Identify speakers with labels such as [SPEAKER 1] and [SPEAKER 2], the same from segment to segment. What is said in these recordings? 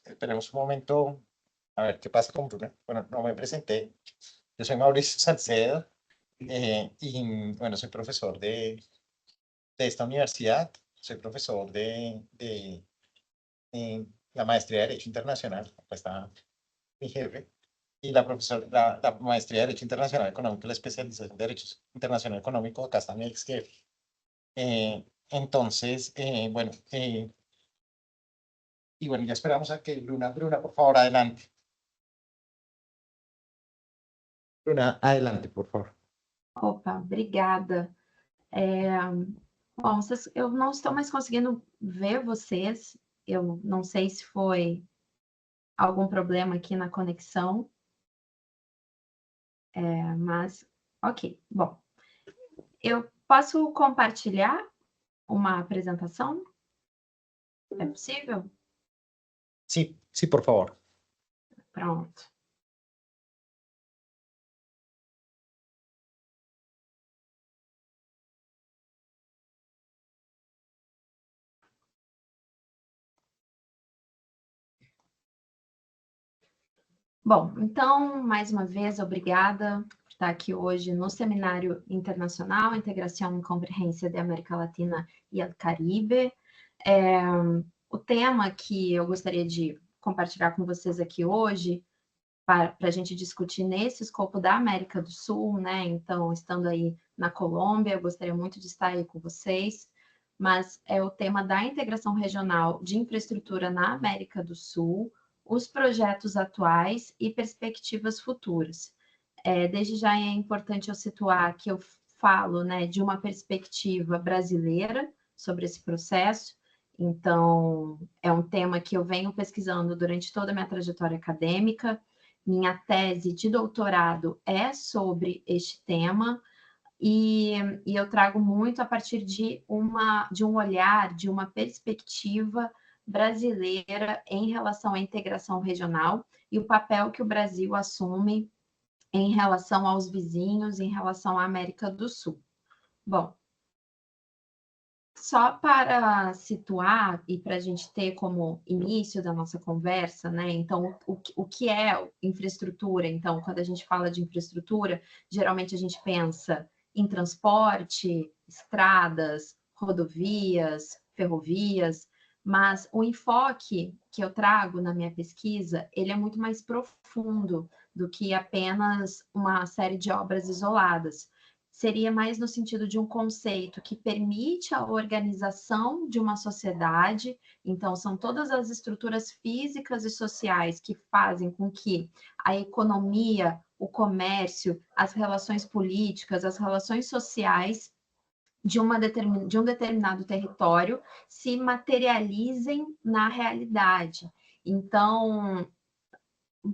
[SPEAKER 1] esperemos un momento a ver qué pasa con Bruna. Bueno, no me presenté. Yo soy Mauricio Salcedo y bueno, soy profesor de esta universidad. Soy profesor de la maestría de Derecho Internacional. Acá está mi jefe. Y la maestría de Derecho Internacional Económico, la especialización de Derecho Internacional Económico, acá está mi ex jefe. Entonces, bueno, y bueno, ya esperamos a que Bruna, por favor, adelante. Bruna, adelante, por favor.
[SPEAKER 2] Opa, obrigada. Bom, eu não estou mais conseguindo ver vocês. Eu não sei se foi algum problema aqui na conexão. Mas, ok. Bom, eu posso compartilhar uma apresentação? É possível?
[SPEAKER 1] Sí, sí, por favor.
[SPEAKER 2] Pronto. Bom, então, mais uma vez, obrigada por estar aqui hoje no Seminário Internacional Integração e Convergência da América Latina e do Caribe. O tema que eu gostaria de compartilhar com vocês aqui hoje, para a gente discutir nesse escopo da América do Sul, né? Então, estando aí na Colômbia, eu gostaria muito de estar aí com vocês, mas é o tema da integração regional de infraestrutura na América do Sul, os projetos atuais e perspectivas futuras. Desde já é importante eu situar que eu falo, né, de uma perspectiva brasileira sobre esse processo. Então, é um tema que eu venho pesquisando durante toda a minha trajetória acadêmica. Minha tese de doutorado é sobre este tema, e eu trago muito a partir de um olhar, de uma perspectiva brasileira em relação à integração regional e o papel que o Brasil assume em relação aos vizinhos, em relação à América do Sul. Bom, só para situar e para a gente ter como início da nossa conversa, né? Então, o que é infraestrutura? Então, quando a gente fala de infraestrutura, geralmente a gente pensa em transporte, estradas, rodovias, ferrovias, mas o enfoque que eu trago na minha pesquisa, ele é muito mais profundo do que apenas uma série de obras isoladas. Seria mais no sentido de um conceito que permite a organização de uma sociedade. Então, são todas as estruturas físicas e sociais que fazem com que a economia, o comércio, as relações políticas, as relações sociais de um determinado território se materializem na realidade. Então,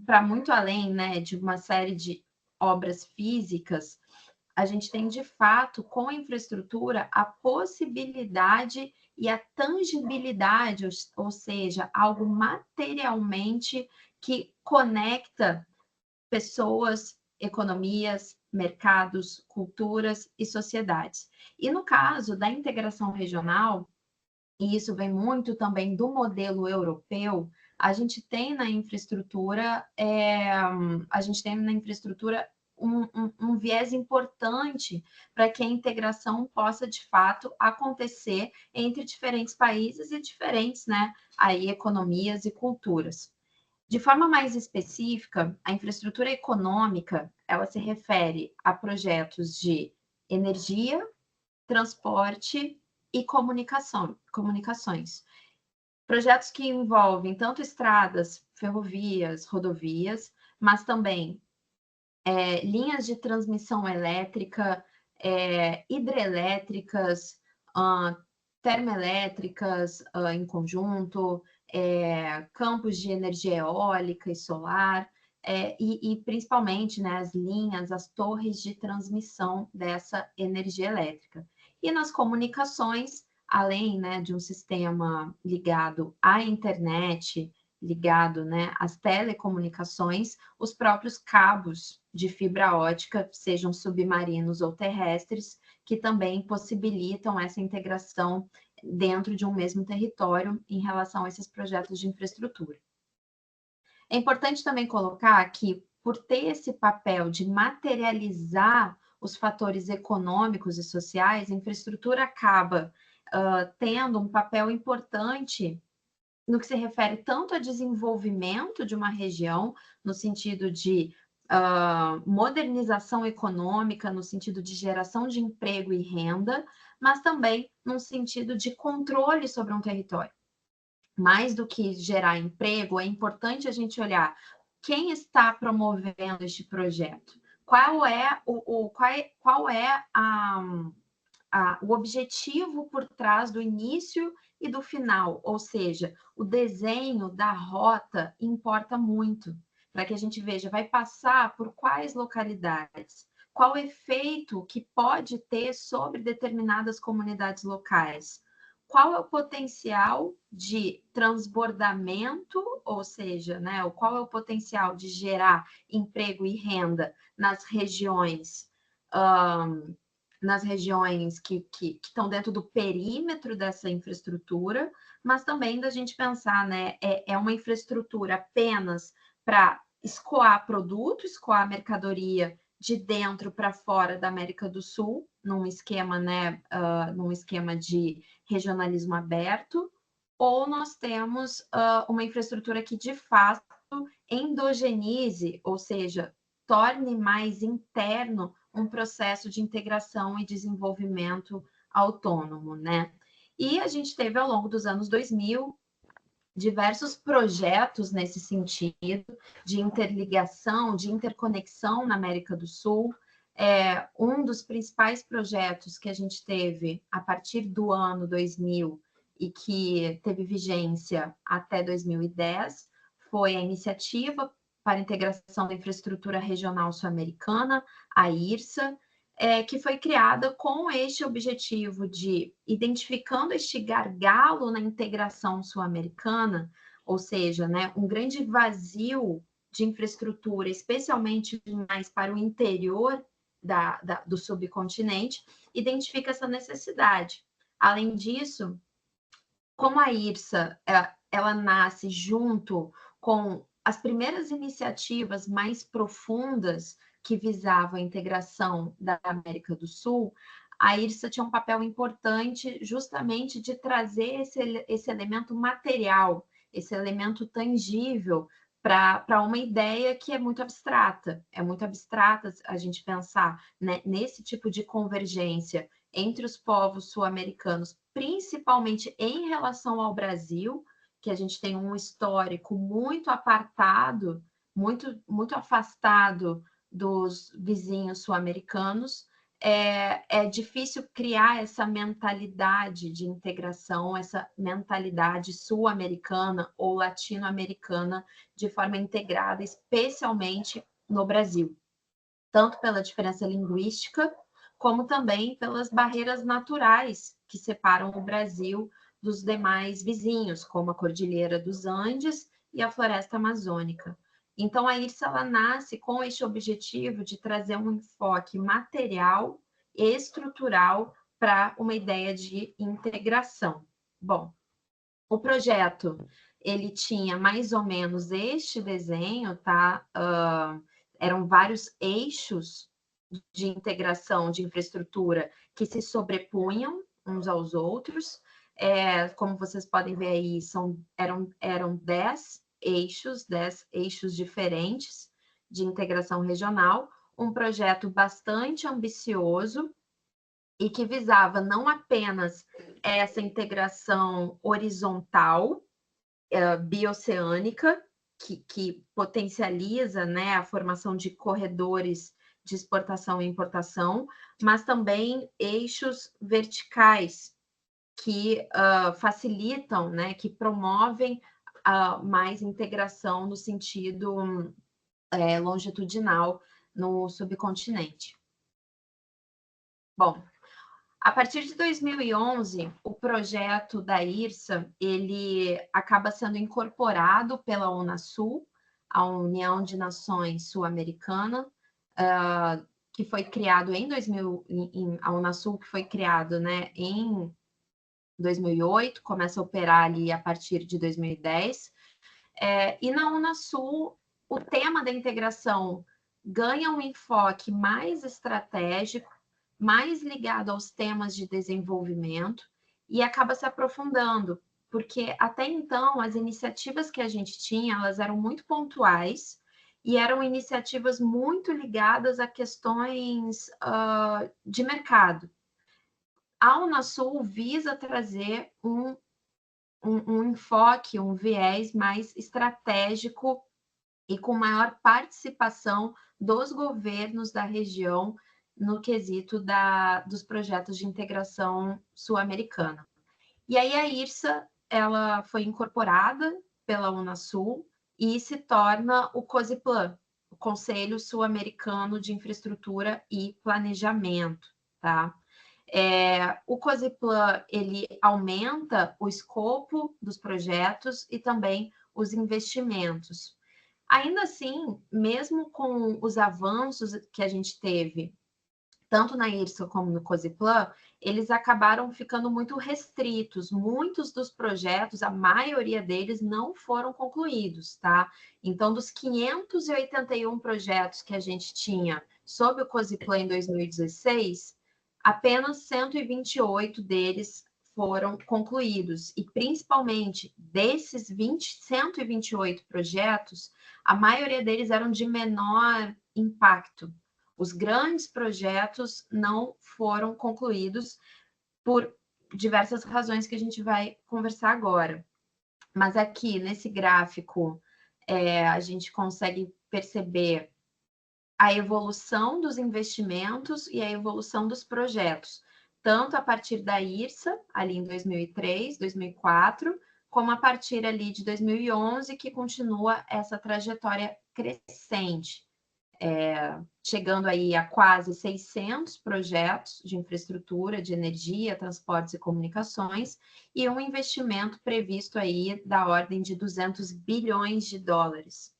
[SPEAKER 2] para muito além, né, de uma série de obras físicas, a gente tem, de fato, com a infraestrutura, a possibilidade e a tangibilidade, ou seja, algo materialmente que conecta pessoas, economias, mercados, culturas e sociedades. E no caso da integração regional, e isso vem muito também do modelo europeu, a gente tem na infraestrutura, um viés importante para que a integração possa, de fato, acontecer entre diferentes países e diferentes, né, aí, economias e culturas. De forma mais específica, a infraestrutura econômica, ela se refere a projetos de energia, transporte e comunicações. Projetos que envolvem tanto estradas, ferrovias, rodovias, mas também linhas de transmissão elétrica, hidrelétricas, termoelétricas em conjunto, campos de energia eólica e solar, e principalmente, né, as linhas, as torres de transmissão dessa energia elétrica. E nas comunicações, além, né, de um sistema ligado à internet, ligado, né, às telecomunicações, os próprios cabos de fibra ótica, sejam submarinos ou terrestres, que também possibilitam essa integração dentro de um mesmo território em relação a esses projetos de infraestrutura. É importante também colocar que, por ter esse papel de materializar os fatores econômicos e sociais, a infraestrutura acaba tendo um papel importante no que se refere tanto a desenvolvimento de uma região, no sentido de modernização econômica, no sentido de geração de emprego e renda, mas também no sentido de controle sobre um território. Mais do que gerar emprego, é importante a gente olhar quem está promovendo este projeto, qual é o objetivo por trás do início e do final, ou seja, o desenho da rota importa muito, para que a gente veja, vai passar por quais localidades, qual o efeito que pode ter sobre determinadas comunidades locais, qual é o potencial de transbordamento, ou seja, né, qual é o potencial de gerar emprego e renda nas regiões que estão dentro do perímetro dessa infraestrutura, mas também da gente pensar, né, é uma infraestrutura apenas para escoar produto, escoar mercadoria de dentro para fora da América do Sul, num esquema, né, num esquema de regionalismo aberto, ou nós temos uma infraestrutura que de fato endogenize, ou seja, torne mais interno um processo de integração e desenvolvimento autônomo, né? E a gente teve, ao longo dos anos 2000, diversos projetos nesse sentido, de interligação, de interconexão na América do Sul. Um dos principais projetos que a gente teve a partir do ano 2000 e que teve vigência até 2010 foi a Iniciativa para a Integração da Infraestrutura Regional Sul-Americana, a IRSA, que foi criada com este objetivo de, identificando este gargalo na integração sul-americana, ou seja, né, um grande vazio de infraestrutura, especialmente mais para o interior do subcontinente, identifica essa necessidade. Além disso, como a IRSA ela nasce junto com as primeiras iniciativas mais profundas que visavam a integração da América do Sul, a IRSA tinha um papel importante justamente de trazer esse elemento material, esse elemento tangível para uma ideia que é muito abstrata. É muito abstrata a gente pensar, né, nesse tipo de convergência entre os povos sul-americanos, principalmente em relação ao Brasil, que a gente tem um histórico muito apartado, muito afastado dos vizinhos sul-americanos. É difícil criar essa mentalidade de integração, essa mentalidade sul-americana ou latino-americana de forma integrada, especialmente no Brasil, tanto pela diferença linguística, como também pelas barreiras naturais que separam o Brasil dos demais vizinhos, como a Cordilheira dos Andes e a Floresta Amazônica. Então, a IRSA ela nasce com este objetivo de trazer um enfoque material e estrutural para uma ideia de integração. Bom, o projeto ele tinha mais ou menos este desenho, tá? Eram vários eixos de integração de infraestrutura que se sobrepunham uns aos outros. Como vocês podem ver aí, eram 10 eixos diferentes de integração regional, um projeto bastante ambicioso e que visava não apenas essa integração horizontal, bioceânica, que potencializa, né, a formação de corredores de exportação e importação, mas também eixos verticais que facilitam, né, que promovem mais integração no sentido longitudinal no subcontinente. Bom, a partir de 2011, o projeto da IRSA ele acaba sendo incorporado pela Unasul, a União de Nações Sul-Americana, que foi criado em 2000, a Unasul que foi criado, né, em 2008, começa a operar ali a partir de 2010. E na Unasul, o tema da integração ganha um enfoque mais estratégico, mais ligado aos temas de desenvolvimento e acaba se aprofundando, porque até então as iniciativas que a gente tinha, elas eram muito pontuais e eram iniciativas muito ligadas a questões de mercado. A Unasul visa trazer um enfoque, um viés mais estratégico e com maior participação dos governos da região no quesito dos projetos de integração sul-americana. E aí a IRSA, ela foi incorporada pela Unasul e se torna o COSIPLAN, o Conselho Sul-Americano de Infraestrutura e Planejamento, tá? O COSIPLAN, ele aumenta o escopo dos projetos e também os investimentos. Ainda assim, mesmo com os avanços que a gente teve, tanto na IRSA como no COSIPLAN, eles acabaram ficando muito restritos. Muitos dos projetos, a maioria deles, não foram concluídos, tá? Então, dos 581 projetos que a gente tinha sob o COSIPLAN em 2016, apenas 128 deles foram concluídos. E, principalmente, desses 128 projetos, a maioria deles eram de menor impacto. Os grandes projetos não foram concluídos por diversas razões que a gente vai conversar agora. Mas aqui, nesse gráfico, a gente consegue perceber a evolução dos investimentos e a evolução dos projetos, tanto a partir da IRSA, ali em 2003, 2004, como a partir ali de 2011, que continua essa trajetória crescente, chegando aí a quase 600 projetos de infraestrutura, de energia, transportes e comunicações, e um investimento previsto aí da ordem de 200 bilhões de dólares.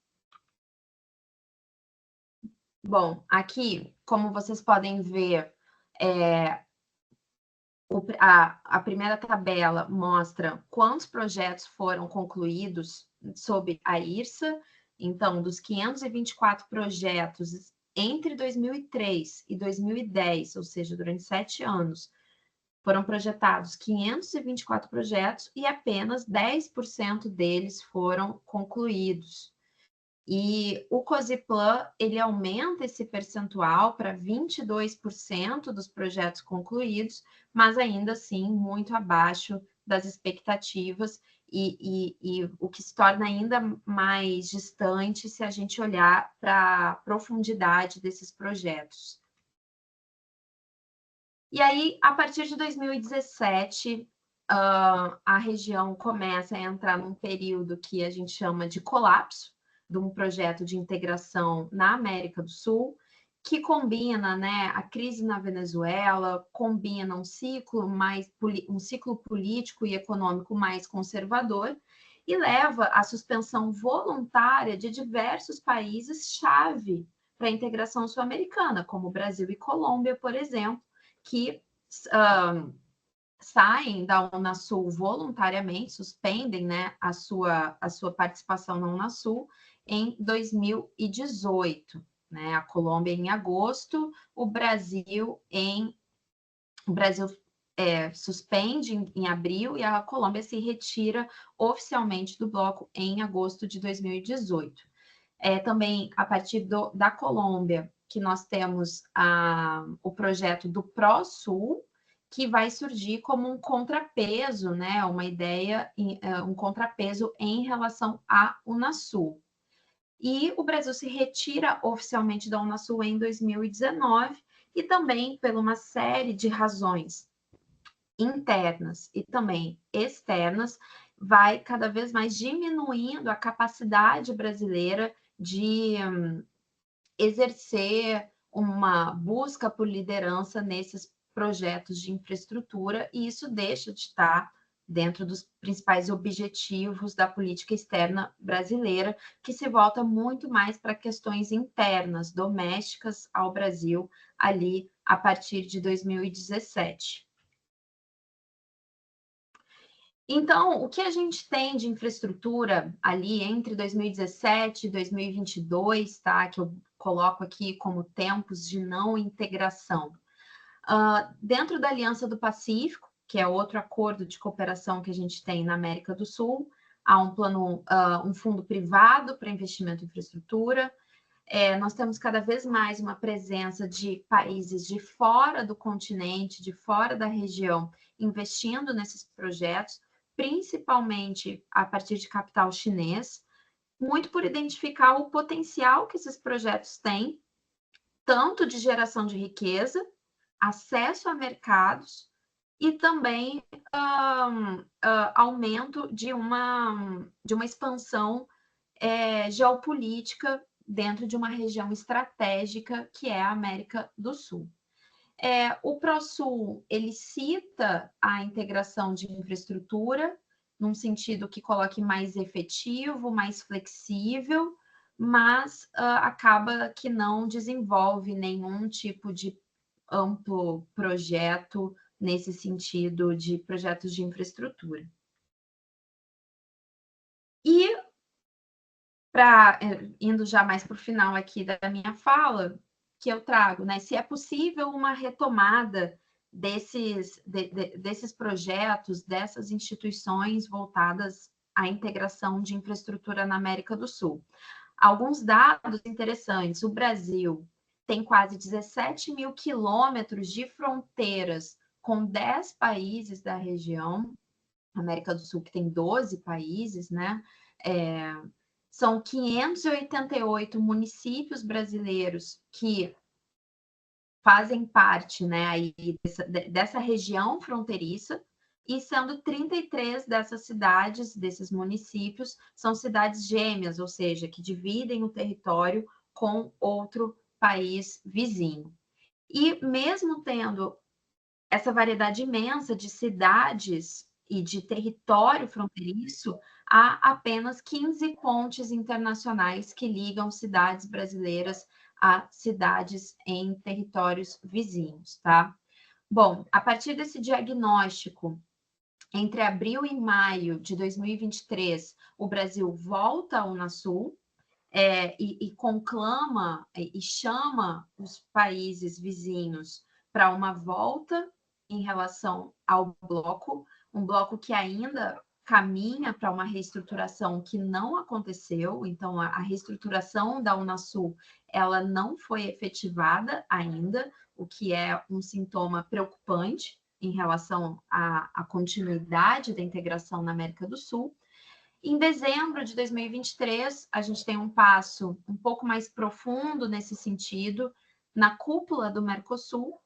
[SPEAKER 2] Bom, aqui, como vocês podem ver, a primeira tabela mostra quantos projetos foram concluídos sob a IRSA. Então, dos 524 projetos entre 2003 e 2010, ou seja, durante 7 anos, foram projetados 524 projetos e apenas 10% deles foram concluídos. E o COSIPLAN, ele aumenta esse percentual para 22% dos projetos concluídos, mas ainda assim muito abaixo das expectativas e o que se torna ainda mais distante se a gente olhar para a profundidade desses projetos. E aí, a partir de 2017, a região começa a entrar num período que a gente chama de colapso, de um projeto de integração na América do Sul, que combina, né, a crise na Venezuela, combina um ciclo político e econômico mais conservador e leva à suspensão voluntária de diversos países-chave para a integração sul-americana, como Brasil e Colômbia, por exemplo, que saem da Unasul voluntariamente, suspendem, né, a sua participação na Unasul em 2018, né? A Colômbia em agosto, o Brasil suspende em abril e a Colômbia se retira oficialmente do bloco em agosto de 2018. Também a partir da Colômbia que nós temos o projeto do ProSul, que vai surgir como um contrapeso, né? Uma ideia, um contrapeso em relação à Unasul. E o Brasil se retira oficialmente da Unasul em 2019 e também por uma série de razões internas e também externas, vai cada vez mais diminuindo a capacidade brasileira de exercer uma busca por liderança nesses projetos de infraestrutura, e isso deixa de estar dentro dos principais objetivos da política externa brasileira, que se volta muito mais para questões internas, domésticas ao Brasil, ali a partir de 2017. Então, o que a gente tem de infraestrutura ali entre 2017 e 2022, tá? Que eu coloco aqui como tempos de não integração. Dentro da Aliança do Pacífico, que é outro acordo de cooperação que a gente tem na América do Sul, há um plano, um fundo privado para investimento em infraestrutura. Nós temos cada vez mais uma presença de países de fora do continente, de fora da região, investindo nesses projetos, principalmente a partir de capital chinês, muito por identificar o potencial que esses projetos têm, tanto de geração de riqueza, acesso a mercados e também aumento de uma expansão geopolítica dentro de uma região estratégica que é a América do Sul. O ProSul, ele cita a integração de infraestrutura, num sentido que coloque mais efetivo, mais flexível, mas acaba que não desenvolve nenhum tipo de amplo projeto nesse sentido de projetos de infraestrutura. E, indo já mais para o final aqui da minha fala, que eu trago, né? Se é possível uma retomada desses projetos, dessas instituições voltadas à integração de infraestrutura na América do Sul. Alguns dados interessantes. O Brasil tem quase 17 mil quilômetros de fronteiras com 10 países da região, América do Sul, que tem 12 países, né? São 588 municípios brasileiros que fazem parte, né, aí dessa região fronteiriça, e sendo 33 dessas cidades, desses municípios, são cidades gêmeas, ou seja, que dividem o território com outro país vizinho. E mesmo tendo essa variedade imensa de cidades e de território fronteiriço, há apenas 15 pontes internacionais que ligam cidades brasileiras a cidades em territórios vizinhos, tá? Bom, a partir desse diagnóstico, entre abril e maio de 2023, o Brasil volta ao Unasul e conclama e chama os países vizinhos para uma volta em relação ao bloco, um bloco que ainda caminha para uma reestruturação que não aconteceu, então a reestruturação da Unasul ela não foi efetivada ainda, o que é um sintoma preocupante em relação à continuidade da integração na América do Sul. Em dezembro de 2023, a gente tem um passo um pouco mais profundo nesse sentido, na cúpula do Mercosul,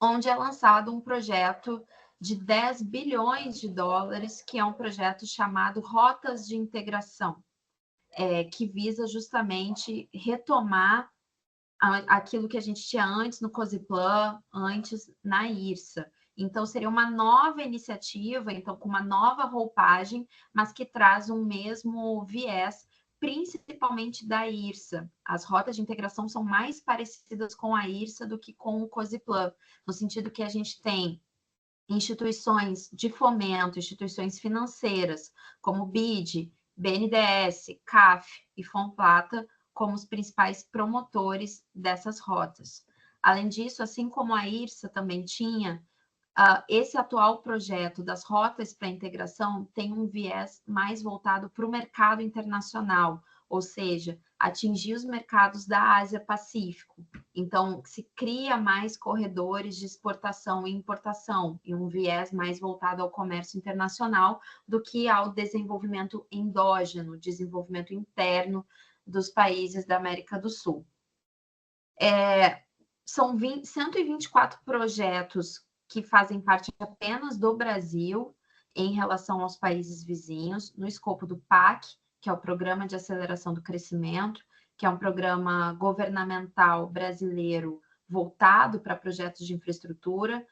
[SPEAKER 2] onde é lançado um projeto de 10 bilhões de dólares, que é um projeto chamado Rotas de Integração, que visa justamente retomar aquilo que a gente tinha antes no COSIPLAN, antes na IRSA. Então, seria uma nova iniciativa, então, com uma nova roupagem, mas que traz um mesmo viés, principalmente da IRSA. As rotas de integração são mais parecidas com a IRSA do que com o COSIPLAN, no sentido que a gente tem instituições de fomento, instituições financeiras, como BID, BNDES, CAF e Fomplata, como os principais promotores dessas rotas. Além disso, assim como a IRSA também tinha, esse atual projeto das rotas para integração tem um viés mais voltado para o mercado internacional, ou seja, atingir os mercados da Ásia-Pacífico. Então, se cria mais corredores de exportação e importação, e um viés mais voltado ao comércio internacional do que ao desenvolvimento endógeno, desenvolvimento interno dos países da América do Sul. São 124 projetos que fazem parte apenas do Brasil em relação aos países vizinhos, no escopo do PAC, que é o Programa de Aceleração do Crescimento, que é um programa governamental brasileiro voltado para projetos de infraestrutura,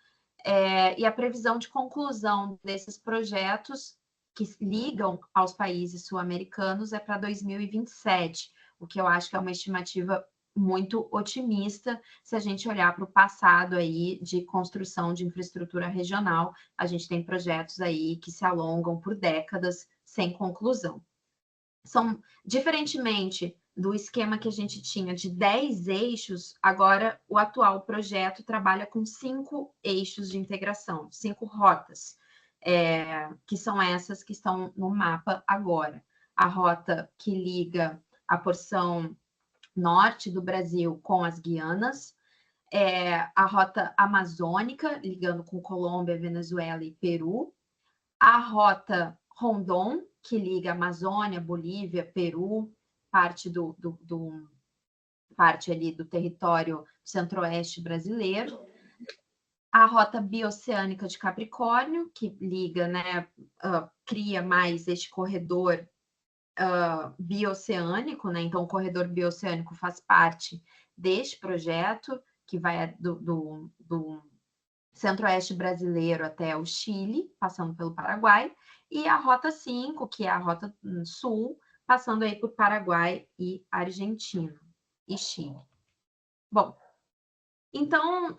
[SPEAKER 2] e a previsão de conclusão desses projetos que ligam aos países sul-americanos é para 2027, o que eu acho que é uma estimativa muito otimista se a gente olhar para o passado aí de construção de infraestrutura regional. A gente tem projetos aí que se alongam por décadas sem conclusão. Diferentemente do esquema que a gente tinha de 10 eixos, agora o atual projeto trabalha com 5 eixos de integração, 5 rotas, que são essas que estão no mapa agora. A rota que liga a porção norte do Brasil com as Guianas, a rota amazônica, ligando com Colômbia, Venezuela e Peru, a rota Rondon, que liga Amazônia, Bolívia, Peru, parte ali do território centro-oeste brasileiro, a rota bioceânica de Capricórnio, que liga, né, cria mais este corredor bioceânico, né? Então, o corredor bioceânico faz parte deste projeto, que vai do centro-oeste brasileiro até o Chile, passando pelo Paraguai, e a Rota 5, que é a Rota Sul, passando aí por Paraguai e Argentina e Chile. Bom, então,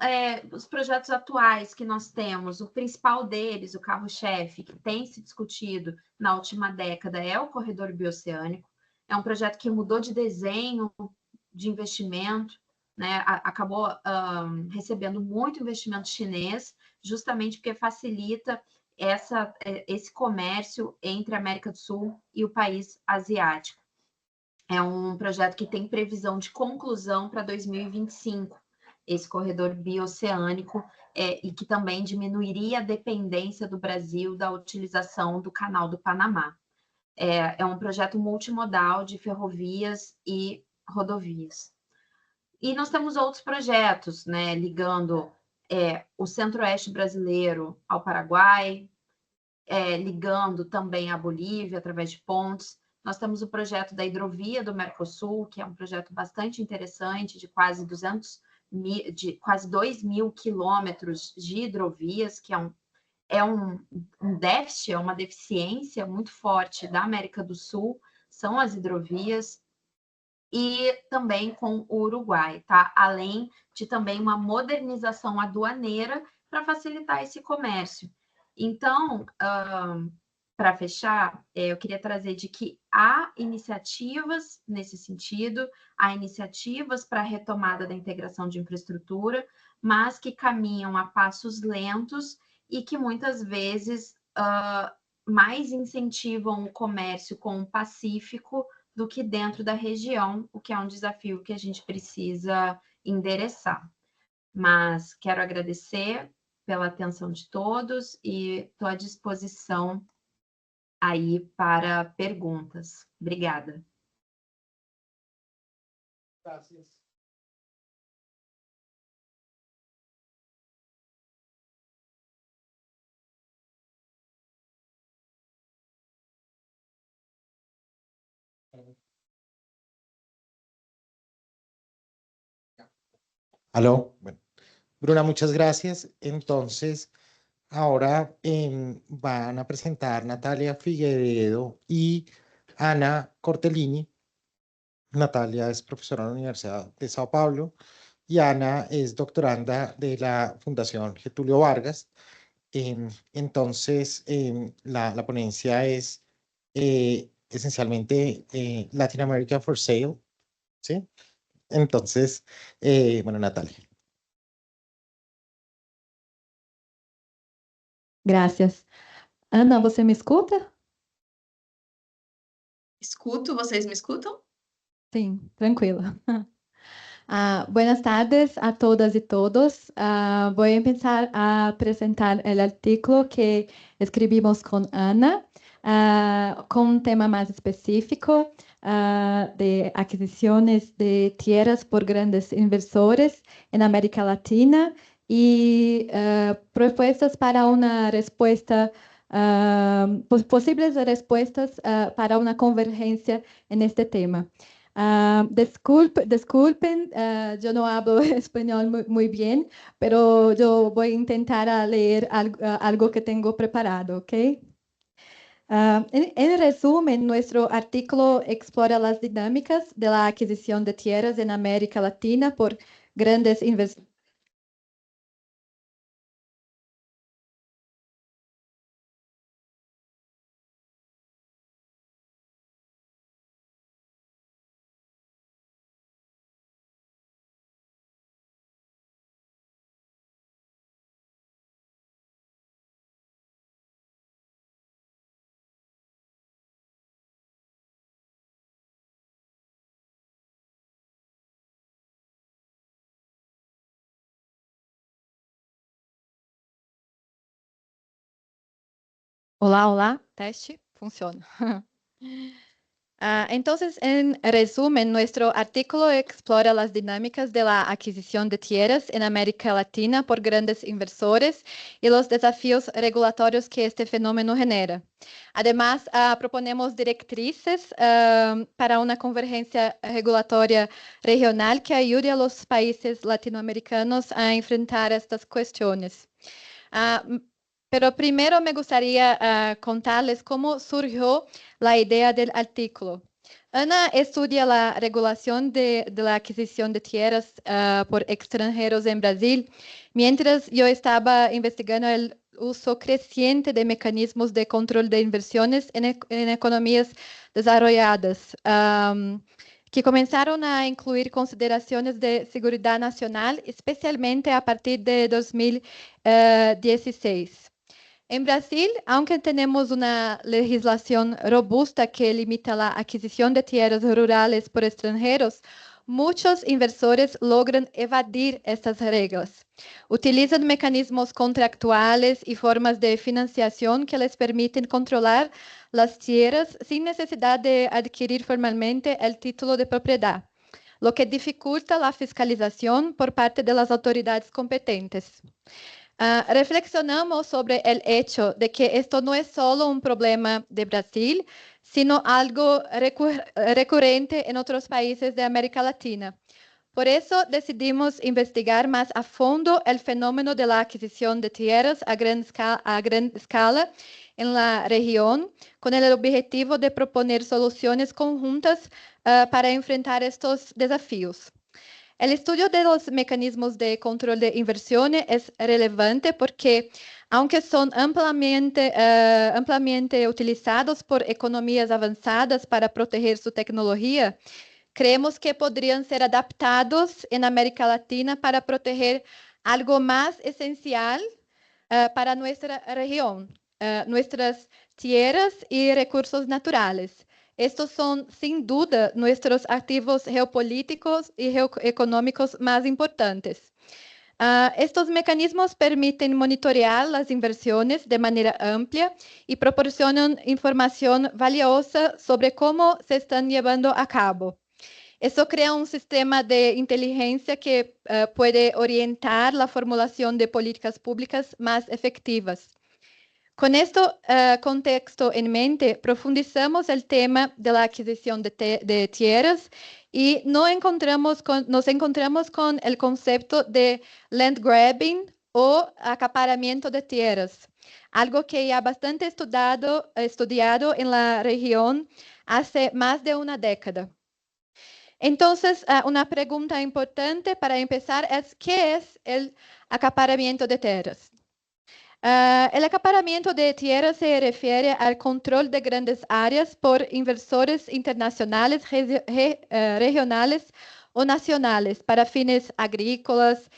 [SPEAKER 2] os projetos atuais que nós temos, o principal deles, o carro-chefe, que tem se discutido na última década, é o corredor bioceânico. É um projeto que mudou de desenho, de investimento, né? Acabou recebendo muito investimento chinês, justamente porque facilita esse comércio entre a América do Sul e o país asiático. É um projeto que tem previsão de conclusão para 2025, esse corredor bioceânico, e que também diminuiria a dependência do Brasil da utilização do Canal do Panamá. É um projeto multimodal de ferrovias e rodovias. E nós temos outros projetos, né, ligando o centro-oeste brasileiro ao Paraguai, ligando também à Bolívia através de pontes. Nós temos o projeto da hidrovia do Mercosul, que é um projeto bastante interessante, de quase 2.000 quilômetros de hidrovias, que é um déficit, é uma deficiência muito forte da América do Sul, são as hidrovias, e também com o Uruguai, tá? Além de também uma modernização aduaneira para facilitar esse comércio. Então, para fechar, eu queria trazer de que há iniciativas nesse sentido, há iniciativas para a retomada da integração de infraestrutura, mas que caminham a passos lentos e que muitas vezes mais incentivam o comércio com o Pacífico do que dentro da região, o que é um desafio que a gente precisa endereçar. Mas quero agradecer pela atenção de todos e estou à disposição aí para perguntas. Obrigada.
[SPEAKER 1] Gracias. Aló. Bueno, Bruna, muchas gracias. Entonces, ahora van a presentar Natalia Figueredo y Ana Cortellini. Natalia es profesora en la Universidad de Sao Paulo y Ana es doctoranda de la Fundación Getúlio Vargas. Entonces, la ponencia es esencialmente Latin America for Sale, ¿sí? Entonces, bueno, Natalia.
[SPEAKER 3] Gracias. Ana, você me escuta?
[SPEAKER 4] Escuto, vocês me escutam?
[SPEAKER 3] Sim, tranquilo. Buenas tardes a todas y todos. Voy a empezar a presentar el artículo que escribimos con Ana, con un tema más específico de adquisiciones de tierras por grandes inversores en América Latina y propuestas para una respuesta, posibles respuestas para una convergencia en este tema. Disculpen, yo no hablo español muy bien, pero yo voy a intentar leer algo que tengo preparado, ¿ok? En resumen, nuestro artículo explora las dinámicas de la adquisición de tierras en América Latina por grandes inversiones. Olá, olá, teste, funciona. Entonces, en resumen, nuestro artículo explora las dinámicas de la adquisición de tierras en América Latina por grandes inversores y los desafíos regulatorios que este fenómeno genera. Además, proponemos directrices para una convergencia regulatoria regional que ayude a los países latinoamericanos a enfrentar estas cuestiones. Pero primero me gustaría contarles cómo surgió la idea del artículo. Ana estudia la regulación de la adquisición de tierras por extranjeros en Brasil, mientras yo estaba investigando el uso creciente de mecanismos de control de inversiones en economías desarrolladas, que comenzaron a incluir consideraciones de seguridad nacional, especialmente a partir de 2016. En Brasil, aunque tenemos una legislación robusta que limita la adquisición de tierras rurales por extranjeros, muchos inversores logran evadir estas reglas. Utilizan mecanismos contractuales y formas de financiación que les permiten controlar las tierras sin necesidad de adquirir formalmente el título de propiedad, lo que dificulta la fiscalización por parte de las autoridades competentes. Reflexionamos sobre el hecho de que esto no es solo un problema de Brasil, sino algo recurrente en otros países de América Latina. Por eso decidimos investigar más a fondo el fenómeno de la adquisición de tierras a gran escala en la región, con el objetivo de proponer soluciones conjuntas para enfrentar estos desafíos. El estudio de los mecanismos de control de inversiones es relevante porque, aunque son ampliamente utilizados por economías avanzadas para proteger su tecnología, creemos que podrían ser adaptados en América Latina para proteger algo más esencial para nuestra región, nuestras tierras y recursos naturales. Estos son, sin duda, nuestros activos geopolíticos y geoeconómicos más importantes. Estos mecanismos permiten monitorear las inversiones de manera amplia y proporcionan información valiosa sobre cómo se están llevando a cabo. Eso crea un sistema de inteligencia que puede orientar la formulación de políticas públicas más efectivas. Con este contexto en mente, profundizamos el tema de la adquisición de tierras y nos encontramos con el concepto de land grabbing o acaparamiento de tierras, algo que ya bastante estudiado en la región hace más de una década. Entonces, una pregunta importante para empezar es, ¿qué es el acaparamiento de tierras? El acaparamiento de tierras se refiere al control de grandes áreas por inversores internacionales, regionales o nacionales para fines agrícolas,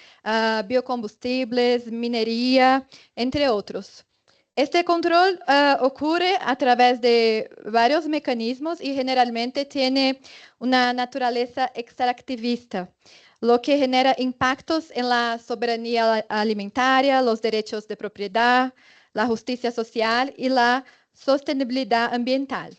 [SPEAKER 3] biocombustibles, minería, entre otros. Este control ocurre a través de varios mecanismos y generalmente tiene una naturaleza extractivista, lo que genera impactos en la soberanía alimentaria, los derechos de propiedad, la justicia social y la sostenibilidad ambiental.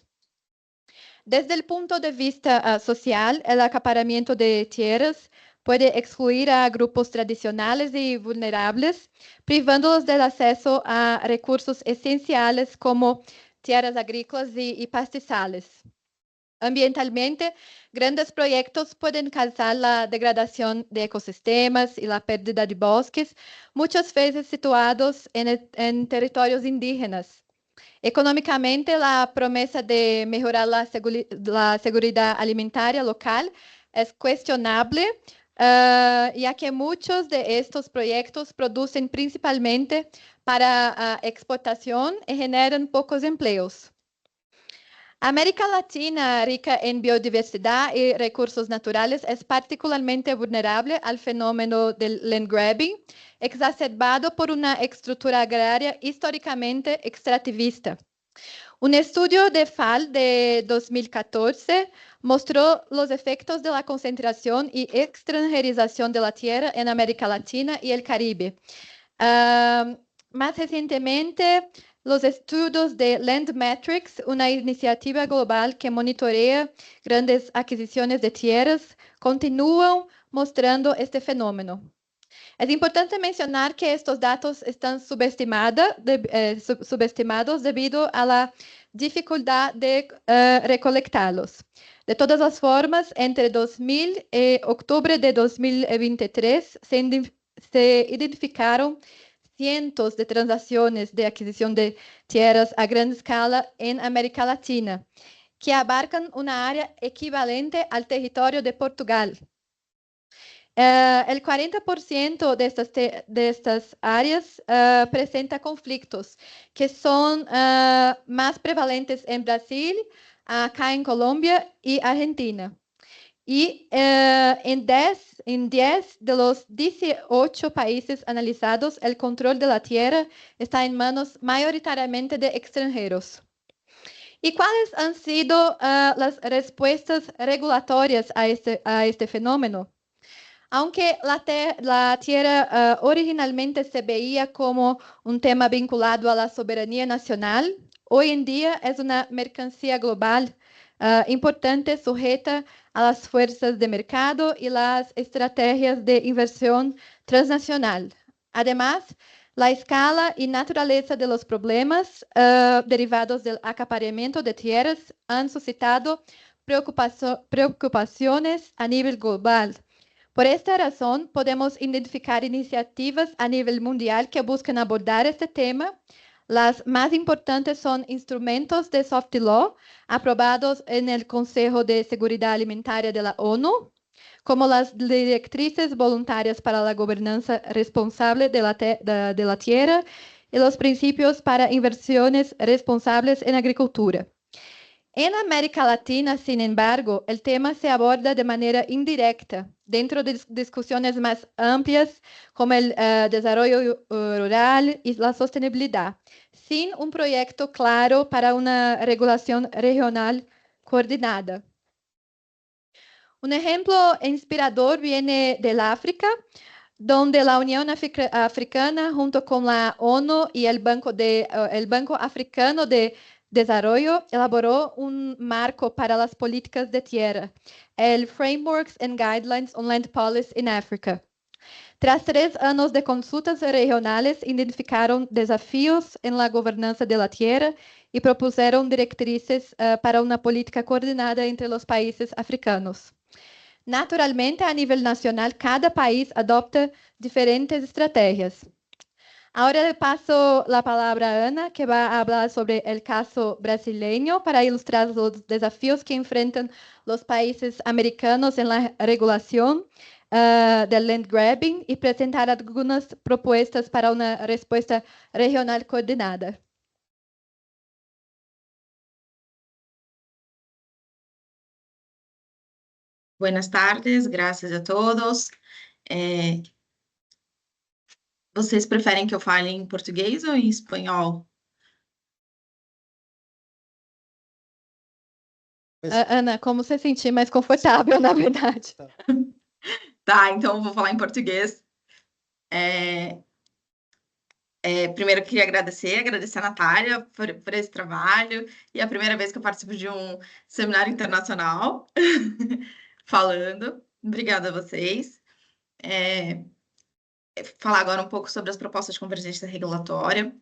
[SPEAKER 3] Desde el punto de vista social, el acaparamiento de tierras puede excluir a grupos tradicionales y vulnerables, privándolos del acceso a recursos esenciales como tierras agrícolas y pastizales. Ambientalmente, grandes proyectos pueden causar la degradación de ecosistemas y la pérdida de bosques, muchas veces situados en territorios indígenas. Económicamente, la promesa de mejorar la seguridad alimentaria local es cuestionable, ya que muchos de estos proyectos producen principalmente para exportación y generan pocos empleos. América Latina, rica en biodiversidad y recursos naturales, es particularmente vulnerable al fenómeno del land grabbing, exacerbado por una estructura agraria históricamente extractivista. Un estudio de FAL de 2014 mostró los efectos de la concentración y extranjerización de la tierra en América Latina y el Caribe. Más recientemente, los estudios de Landmetrics, una iniciativa global que monitorea grandes adquisiciones de tierras, continúan mostrando este fenómeno. Es importante mencionar que estos datos están subestimados debido a la dificultad de recolectarlos. De todas las formas, entre 2000 y octubre de 2023 se identificaron cientos de transacciones de adquisición de tierras a gran escala en América Latina, que abarcan una área equivalente al territorio de Portugal. El 40% de estas áreas presenta conflictos que son más prevalentes en Brasil, acá en Colombia y Argentina. Y en 10 de los 18 países analizados, el control de la tierra está en manos mayoritariamente de extranjeros. ¿Y cuáles han sido las respuestas regulatorias a este fenómeno? Aunque la tierra originalmente se veía como un tema vinculado a la soberanía nacional, hoy en día es una mercancía global importante, sujeta a las fuerzas de mercado y las estrategias de inversión transnacional. Además, la escala y naturaleza de los problemas derivados del acaparamiento de tierras han suscitado preocupaciones a nivel global. Por esta razón, podemos identificar iniciativas a nivel mundial que buscan abordar este tema. Las más importantes son instrumentos de soft law aprobados en el Consejo de Seguridad Alimentaria de la ONU, como las directrices voluntarias para la gobernanza responsable de la tierra y los principios para inversiones responsables en agricultura. En América Latina, sin embargo, el tema se aborda de manera indirecta, dentro de discusiones más amplias como el desarrollo rural y la sostenibilidad, sin un proyecto claro para una regulación regional coordinada. Un ejemplo inspirador viene del África, donde la Unión Africana, junto con la ONU y el Banco Africano de Desarrollo, elaboró un marco para las políticas de tierra, el Frameworks and Guidelines on Land Policy in Africa. Tras 3 años de consultas regionales, identificaron desafíos en la gobernanza de la tierra y propusieron directrices para una política coordinada entre los países africanos. Naturalmente, a nivel nacional, cada país adopta diferentes estrategias. Ahora le paso la palabra a Ana, que va a hablar sobre el caso brasileño para ilustrar los desafíos que enfrentan los países americanos en la regulación del land grabbing y presentar algunas propuestas para una respuesta regional coordinada.
[SPEAKER 4] Buenas tardes, graças a todos. Vocês preferem que eu fale em português ou em espanhol?
[SPEAKER 3] Ana, como você se sentir mais confortável, na verdade.
[SPEAKER 4] Tá, então eu vou falar em português. Primeiro eu queria agradecer a Natália por esse trabalho, e é a primeira vez que eu participo de um seminário internacional falando. Obrigada a vocês. Falar agora um pouco sobre as propostas de convergência regulatória.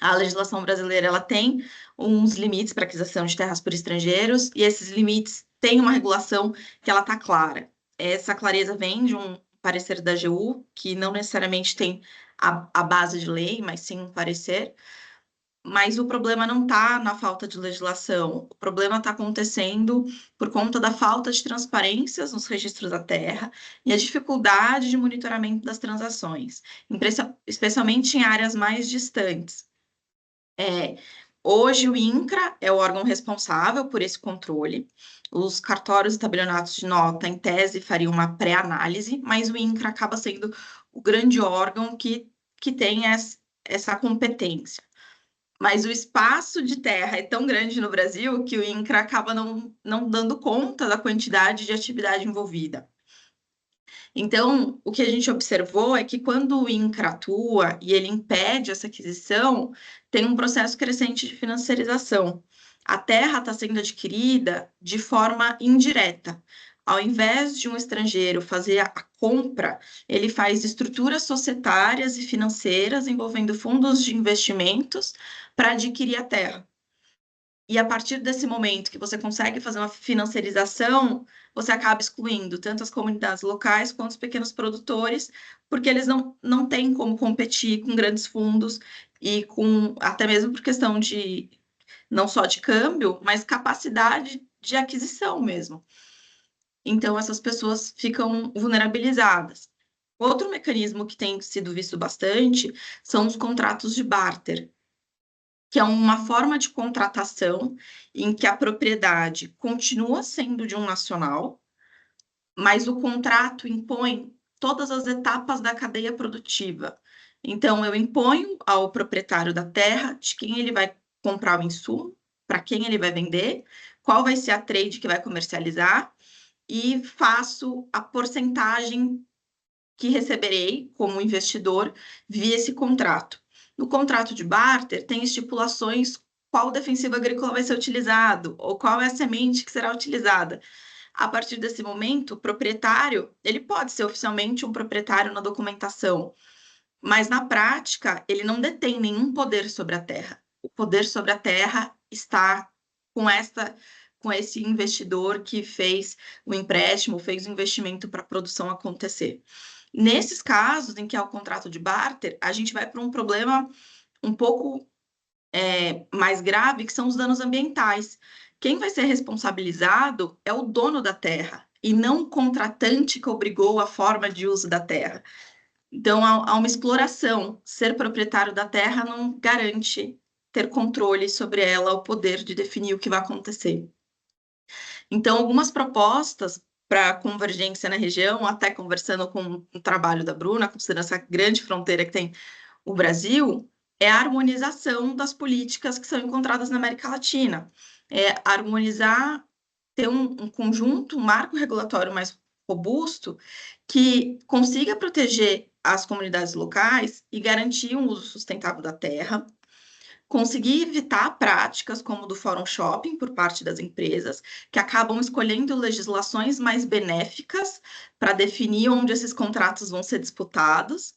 [SPEAKER 4] A legislação brasileira ela tem uns limites para aquisição de terras por estrangeiros, e esses limites têm uma regulação que ela está clara. Essa clareza vem de um parecer da AGU, que não necessariamente tem a base de lei, mas sim um parecer. mas o problema não está na falta de legislação, o problema está acontecendo por conta da falta de transparências nos registros da terra e a dificuldade de monitoramento das transações, especialmente em áreas mais distantes. Hoje, o INCRA é o órgão responsável por esse controle. Os cartórios e tabelionatos de nota, em tese, fariam uma pré-análise, mas o INCRA acaba sendo o grande órgão que tem essa competência. Mas o espaço de terra é tão grande no Brasil que o INCRA acaba não dando conta da quantidade de atividade envolvida. Então, o que a gente observou é que quando o INCRA atua e ele impede essa aquisição, tem um processo crescente de financiarização. A terra está sendo adquirida de forma indireta. Ao invés de um estrangeiro fazer a compra, ele faz estruturas societárias e financeiras envolvendo fundos de investimentos para adquirir a terra. E a partir desse momento que você consegue fazer uma financiarização, você acaba excluindo tanto as comunidades locais quanto os pequenos produtores, porque eles não têm como competir com grandes fundos e com, até mesmo por questão de, não só de câmbio, mas capacidade de aquisição mesmo. Então, essas pessoas ficam vulnerabilizadas. Outro mecanismo que tem sido visto bastante são os contratos de barter, que é uma forma de contratação em que a propriedade continua sendo de um nacional, mas o contrato impõe todas as etapas da cadeia produtiva. Então, eu imponho ao proprietário da terra de quem ele vai comprar o insumo, para quem ele vai vender, qual vai ser a trade que vai comercializar, e faço a porcentagem que receberei como investidor via esse contrato. No contrato de barter, tem estipulações qual defensivo agrícola vai ser utilizado, ou qual é a semente que será utilizada. A partir desse momento, o proprietário, ele pode ser oficialmente um proprietário na documentação, mas na prática, ele não detém nenhum poder sobre a terra. O poder sobre a terra está com esse investidor que fez o empréstimo, fez o investimento para a produção acontecer. Nesses casos em que há o contrato de barter, a gente vai para um problema um pouco mais grave, que são os danos ambientais. Quem vai ser responsabilizado é o dono da terra, e não o contratante que obrigou a forma de uso da terra. Então, há uma exploração. Ser proprietário da terra não garante ter controle sobre ela, o poder de definir o que vai acontecer. Então, algumas propostas para convergência na região, até conversando com o trabalho da Bruna, considerando essa grande fronteira que tem o Brasil, é a harmonização das políticas que são encontradas na América Latina. É harmonizar, ter um conjunto, um marco regulatório mais robusto que consiga proteger as comunidades locais e garantir um uso sustentável da terra, conseguir evitar práticas como do Fórum Shopping por parte das empresas, que acabam escolhendo legislações mais benéficas para definir onde esses contratos vão ser disputados.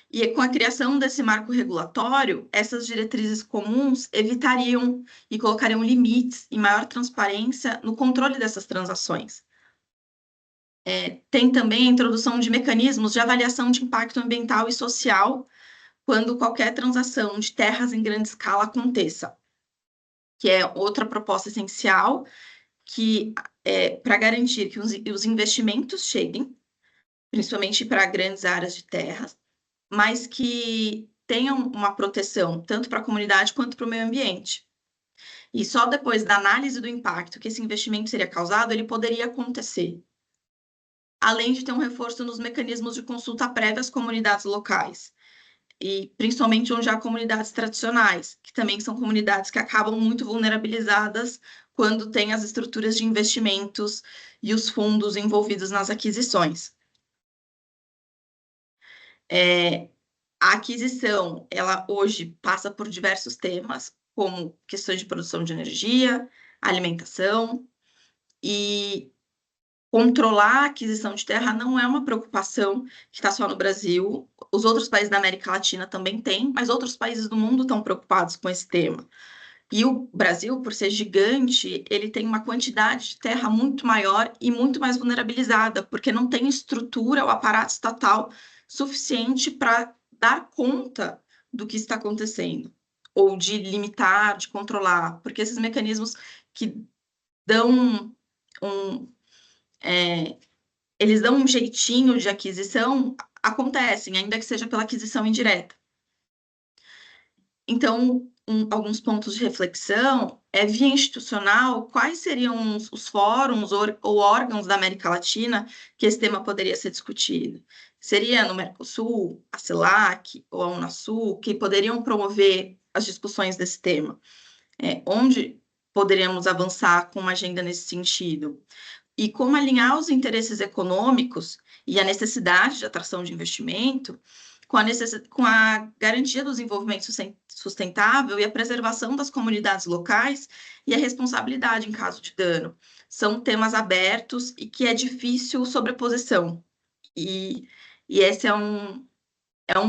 [SPEAKER 4] E com a criação desse marco regulatório, essas diretrizes comuns evitariam e colocariam limites e maior transparência no controle dessas transações. Tem também a introdução de mecanismos de avaliação de impacto ambiental e social quando qualquer transação de terras em grande escala aconteça, que é outra proposta essencial que para garantir que os investimentos cheguem, principalmente para grandes áreas de terras, mas que tenham uma proteção tanto para a comunidade quanto para o meio ambiente. E só depois da análise do impacto que esse investimento seria causado, ele poderia acontecer. Além de ter um reforço nos mecanismos de consulta prévia às comunidades locais, e principalmente onde há comunidades tradicionais, que também são comunidades que acabam muito vulnerabilizadas quando tem as estruturas de investimentos e os fundos envolvidos nas aquisições. A aquisição, ela hoje passa por diversos temas, como questões de produção de energia, alimentação, e controlar a aquisição de terra não é uma preocupação que está só no Brasil. Os outros países da América Latina também têm, mas outros países do mundo estão preocupados com esse tema. E o Brasil, por ser gigante, ele tem uma quantidade de terra muito maior e muito mais vulnerabilizada, porque não tem estrutura ou aparato estatal suficiente para dar conta do que está acontecendo. ou de limitar, de controlar, porque esses mecanismos que dão eles dão um jeitinho de aquisição, acontecem, ainda que seja pela aquisição indireta. Então, alguns pontos de reflexão é via institucional, quais seriam os fóruns ou órgãos da América Latina que esse tema poderia ser discutido? Seria no Mercosul, a CELAC ou a Unasul, que poderiam promover as discussões desse tema? Onde poderíamos avançar com uma agenda nesse sentido? E como alinhar os interesses econômicos e a necessidade de atração de investimento com a garantia do desenvolvimento sustentável e a preservação das comunidades locais e a responsabilidade em caso de dano. São temas abertos e que é difícil sobreposição. E esse é um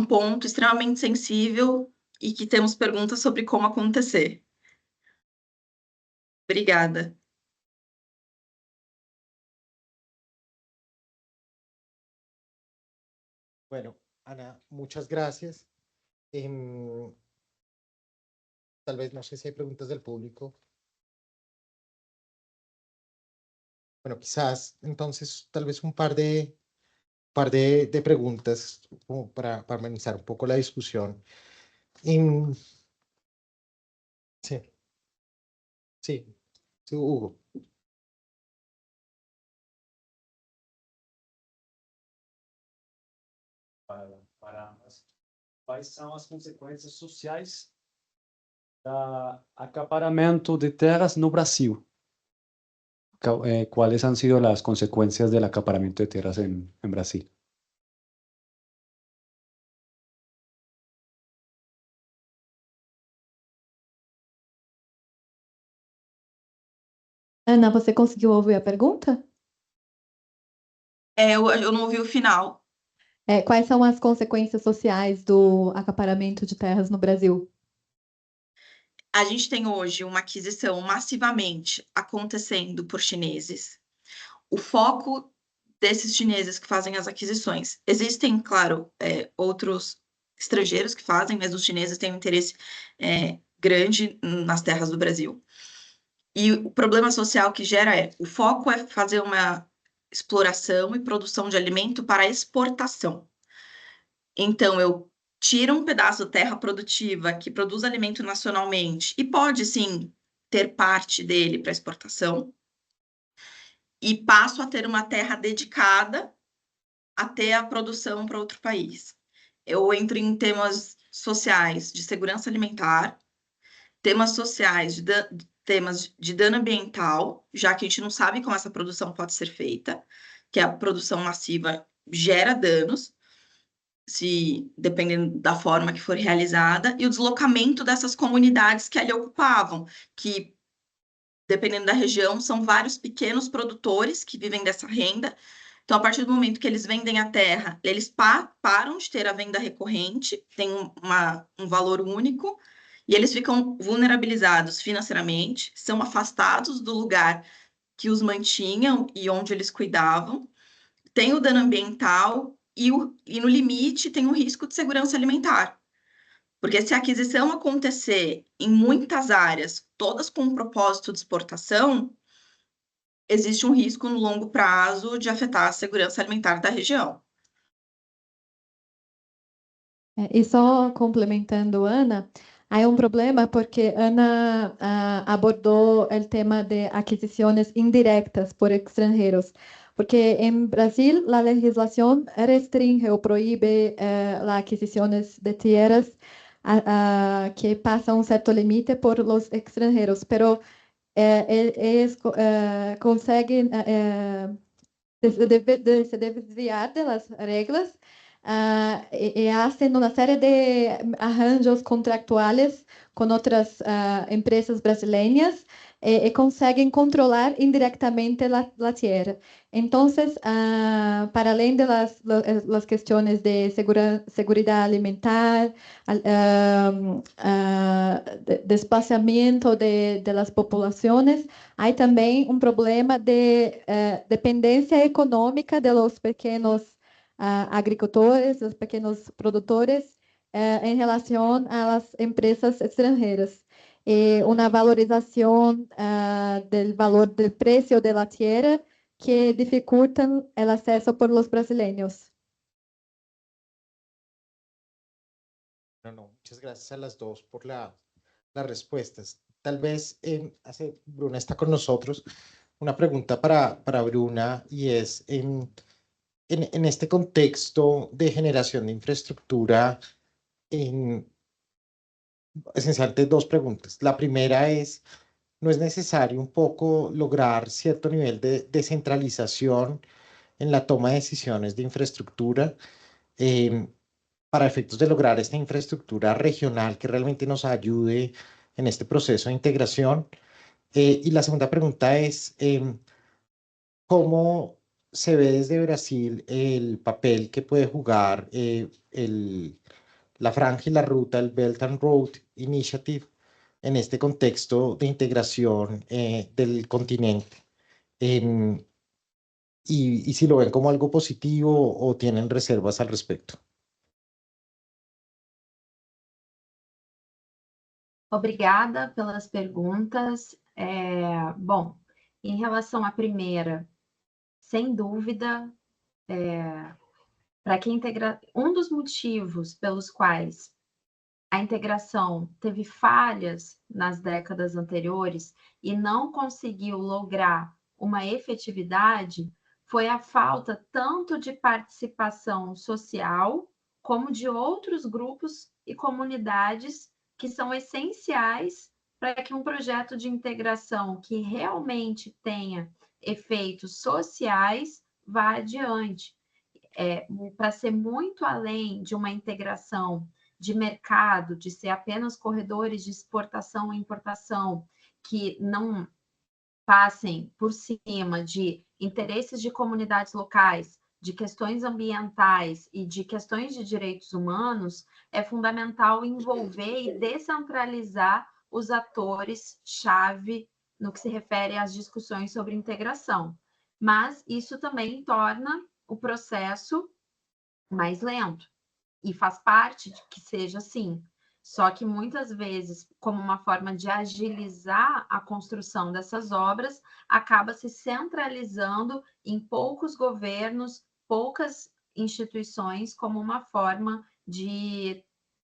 [SPEAKER 4] ponto extremamente sensível e que temos perguntas sobre como acontecer. Obrigada.
[SPEAKER 1] Bueno, Ana, muchas gracias. Tal vez no sé si hay preguntas del público. Bueno, quizás entonces tal vez un par de preguntas como para amenizar un poco la discusión. Sí, sí, sí, Hugo.
[SPEAKER 5] Para quais são as consequências sociais do acaparamento de terras no Brasil? ¿Cuáles han sido las consecuencias del acaparamiento de tierras en Brasil?
[SPEAKER 3] Ana, você conseguiu ouvir a pergunta?
[SPEAKER 4] Eu não ouvi o final.
[SPEAKER 3] Quais são as consequências sociais do acaparamento de terras no Brasil?
[SPEAKER 4] A gente tem hoje uma aquisição massivamente acontecendo por chineses. O foco desses chineses que fazem as aquisições. Existem, claro, outros estrangeiros que fazem, mas os chineses têm um interesse grande nas terras do Brasil. E o problema social que gera o foco é fazer uma exploração e produção de alimento para exportação. Então, eu tiro um pedaço da terra produtiva que produz alimento nacionalmente e pode, sim, ter parte dele para exportação e passo a ter uma terra dedicada a ter a produção para outro país. Eu entro em temas sociais de segurança alimentar, temas sociais temas de dano ambiental, já que a gente não sabe como essa produção pode ser feita, que a produção massiva gera danos, dependendo da forma que for realizada, e o deslocamento dessas comunidades que ali ocupavam, que, dependendo da região, são vários pequenos produtores que vivem dessa renda. Então, a partir do momento que eles vendem a terra, eles param de ter a venda recorrente, tem um valor único, e eles ficam vulnerabilizados financeiramente, são afastados do lugar que os mantinham e onde eles cuidavam, tem o dano ambiental e no limite tem um risco de segurança alimentar. Porque se a aquisição acontecer em muitas áreas, todas com um propósito de exportação, existe um risco no longo prazo de afetar a segurança alimentar da região.
[SPEAKER 3] E só complementando Ana, há um problema porque Ana abordou o tema de aquisições indiretas por estrangeiros, porque em Brasil a legislação restringe ou proíbe as aquisições de tierras que passam um certo limite por los extranjeros, pero eles conseguem se desviar das regras y hacen una serie de arranjos contractuales con otras empresas brasileñas y consiguen controlar indirectamente la tierra. Entonces, para além de las cuestiones de seguridad alimentar, desplazamiento de las poblaciones, hay también un problema de dependencia económica de los pequeños agricultores, los pequeños productores, em relación a las empresas extranjeras. Una valorización del valor del precio de la tierra que dificultan el acceso por los brasileños.
[SPEAKER 1] No, muchas gracias a las dos por las respuestas. Tal vez, Bruna está con nosotros, una pregunta para Bruna, y es, en este contexto de generación de infraestructura, esencialmente dos preguntas. La primera es, ¿no es necesario un poco lograr cierto nivel de descentralización en la toma de decisiones de infraestructura para efectos de lograr esta infraestructura regional que realmente nos ayude en este proceso de integración? Y la segunda pregunta es, ¿cómo se ve desde Brasil el papel que puede jugar la franja y la ruta, el Belt and Road Initiative, en este contexto de integración del continente? Y si lo ven como algo positivo o tienen reservas al respecto.
[SPEAKER 2] Obrigada pelas perguntas. Bom, em relação à primeira, sem dúvida, para que um dos motivos pelos quais a integração teve falhas nas décadas anteriores e não conseguiu lograr uma efetividade foi a falta tanto de participação social como de outros grupos e comunidades que são essenciais para que um projeto de integração que realmente tenha efeitos sociais vá adiante. Para ser muito além de uma integração de mercado, de ser apenas corredores de exportação e importação que não passem por cima de interesses de comunidades locais, de questões ambientais e de questões de direitos humanos, é fundamental envolver e descentralizar os atores-chave no que se refere às discussões sobre integração. Mas isso também torna o processo mais lento. E faz parte de que seja assim. Só que muitas vezes, como uma forma de agilizar a construção dessas obras, acaba se centralizando em poucos governos, poucas instituições, como uma forma de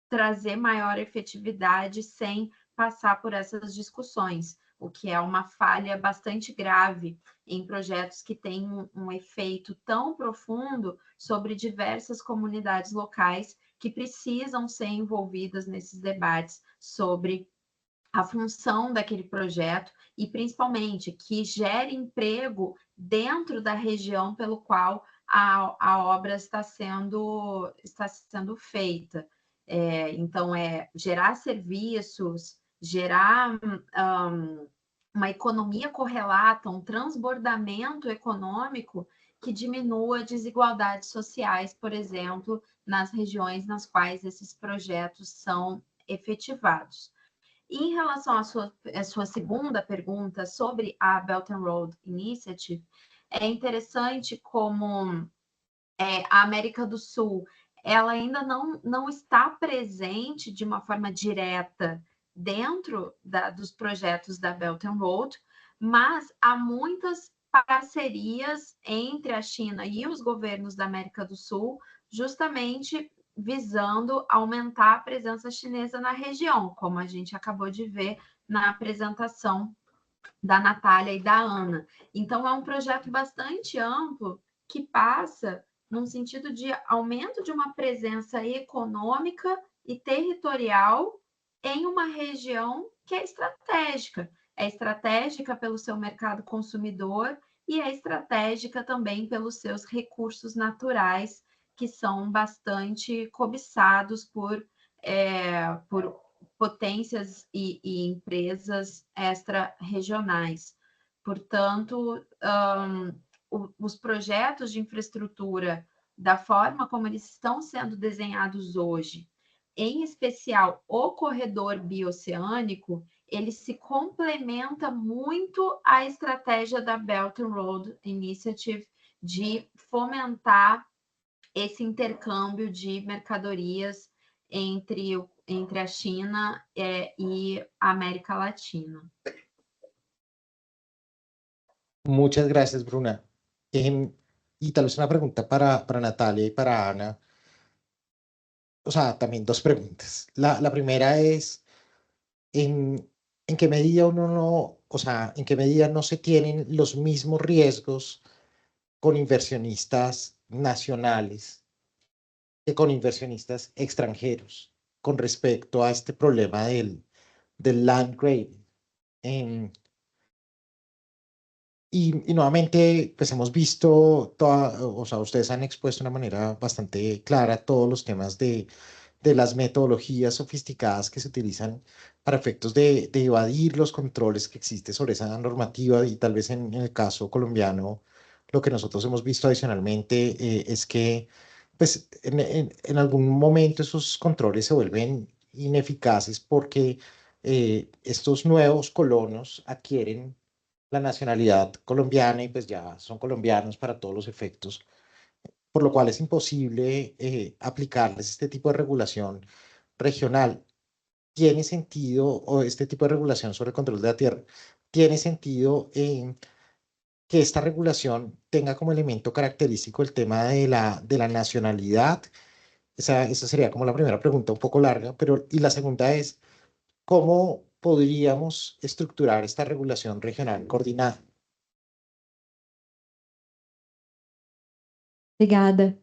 [SPEAKER 2] trazer maior efetividade sem passar por essas discussões, o que é uma falha bastante grave em projetos que têm um efeito tão profundo sobre diversas comunidades locais que precisam ser envolvidas nesses debates sobre a função daquele projeto e, principalmente, que gere emprego dentro da região pelo qual a obra está sendo feita. Então, gerar serviços, gerar uma economia correlata, um transbordamento econômico que diminua desigualdades sociais, por exemplo, nas regiões nas quais esses projetos são efetivados. E em relação à sua segunda pergunta sobre a Belt and Road Initiative, é interessante como a América do Sul ela ainda não está presente de uma forma direta dentro dos projetos da Belt and Road, mas há muitas parcerias entre a China e os governos da América do Sul, justamente visando aumentar a presença chinesa na região, como a gente acabou de ver na apresentação da Natália e da Ana. Então, é um projeto bastante amplo que passa num sentido de aumento de uma presença econômica e territorial em uma região que é estratégica. É estratégica pelo seu mercado consumidor e é estratégica também pelos seus recursos naturais, que são bastante cobiçados por potências e empresas extra-regionais. Portanto, os projetos de infraestrutura, da forma como eles estão sendo desenhados hoje, em especial o corredor bioceânico, ele se complementa muito à estratégia da Belt and Road Initiative de fomentar esse intercâmbio de mercadorias entre a China e a América Latina.
[SPEAKER 1] Muchas gracias, Bruna. Y tal vez una pregunta para Natalia y para Ana. O sea, también dos preguntas. La primera es, ¿en qué medida uno no, o sea, en qué medida no se tienen los mismos riesgos con inversionistas nacionales que con inversionistas extranjeros con respecto a este problema del land grabbing? Y nuevamente, pues hemos visto, o sea, ustedes han expuesto de una manera bastante clara todos los temas de las metodologías sofisticadas que se utilizan para efectos de evadir los controles que existen sobre esa normativa y tal vez en el caso colombiano, lo que nosotros hemos visto adicionalmente es que pues en algún momento esos controles se vuelven ineficaces porque estos nuevos colonos adquieren la nacionalidad colombiana y pues ya son colombianos para todos los efectos, por lo cual es imposible aplicarles este tipo de regulación regional. ¿Tiene sentido, o este tipo de regulación sobre el control de la tierra, tiene sentido que esta regulación tenga como elemento característico el tema de la nacionalidad? Esa sería como la primera pregunta, un poco larga, pero y la segunda es, ¿cómo podríamos estructurar esta regulación regional coordinada?
[SPEAKER 3] Obrigada.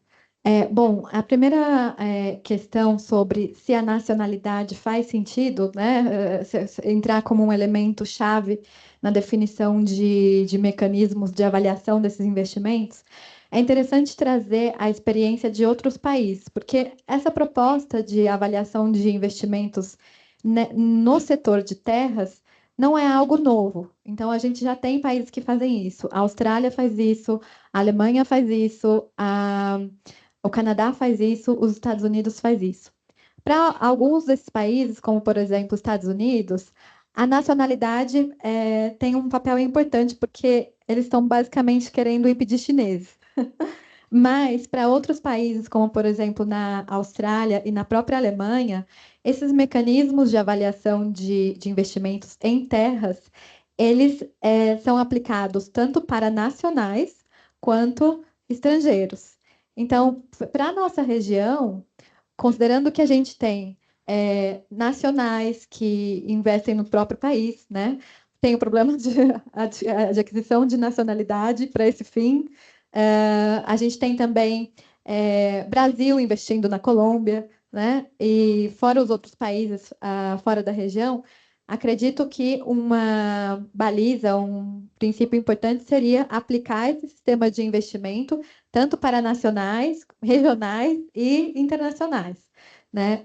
[SPEAKER 3] Bom, a primeira questão sobre se a nacionalidade faz sentido, né, se entrar como um elemento-chave na definição de mecanismos de avaliação desses investimentos, é interessante trazer a experiência de outros países, porque essa proposta de avaliação de investimentos no setor de terras não é algo novo. Então, a gente já tem países que fazem isso. A Austrália faz isso, a Alemanha faz isso, o Canadá faz isso, os Estados Unidos faz isso. Para alguns desses países, como por exemplo os Estados Unidos, a nacionalidade tem um papel importante porque eles estão basicamente querendo impedir chineses. Mas para outros países, como por exemplo na Austrália e na própria Alemanha, esses mecanismos de avaliação de investimentos em terras, eles são aplicados tanto para nacionais quanto estrangeiros. Então, para a nossa região, considerando que a gente tem nacionais que investem no próprio país, né? Tem o problema de aquisição de nacionalidade para esse fim. A gente tem também Brasil investindo na Colômbia, né? E fora os outros países fora da região, acredito que uma baliza, um princípio importante seria aplicar esse sistema de investimento tanto para nacionais, regionais e internacionais, né?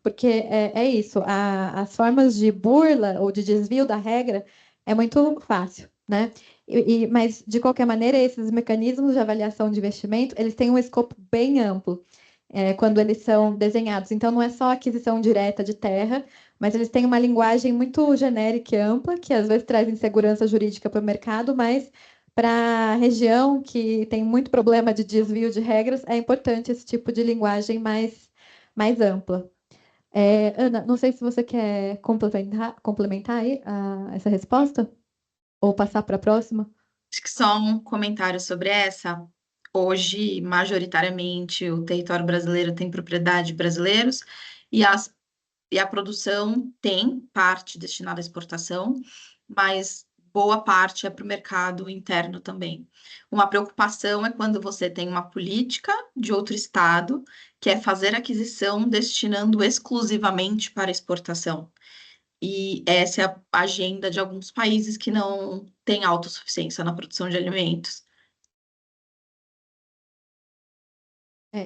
[SPEAKER 3] Porque é isso, as formas de burla ou de desvio da regra é muito fácil, né? Mas, de qualquer maneira, esses mecanismos de avaliação de investimento, eles têm um escopo bem amplo quando eles são desenhados. Então, não é só aquisição direta de terra, mas eles têm uma linguagem muito genérica e ampla, que às vezes traz insegurança jurídica para o mercado, mas para a região que tem muito problema de desvio de regras, é importante esse tipo de linguagem mais ampla. Ana, não sei se você quer complementar aí essa resposta? Ou passar para a próxima?
[SPEAKER 4] Acho que só um comentário sobre essa. Hoje, majoritariamente, o território brasileiro tem propriedade de brasileiros e a produção tem parte destinada à exportação, mas boa parte é para o mercado interno também. Uma preocupação é quando você tem uma política de outro estado que é fazer aquisição destinando exclusivamente para exportação. E essa é a agenda de alguns países que não têm autossuficiência na produção de alimentos.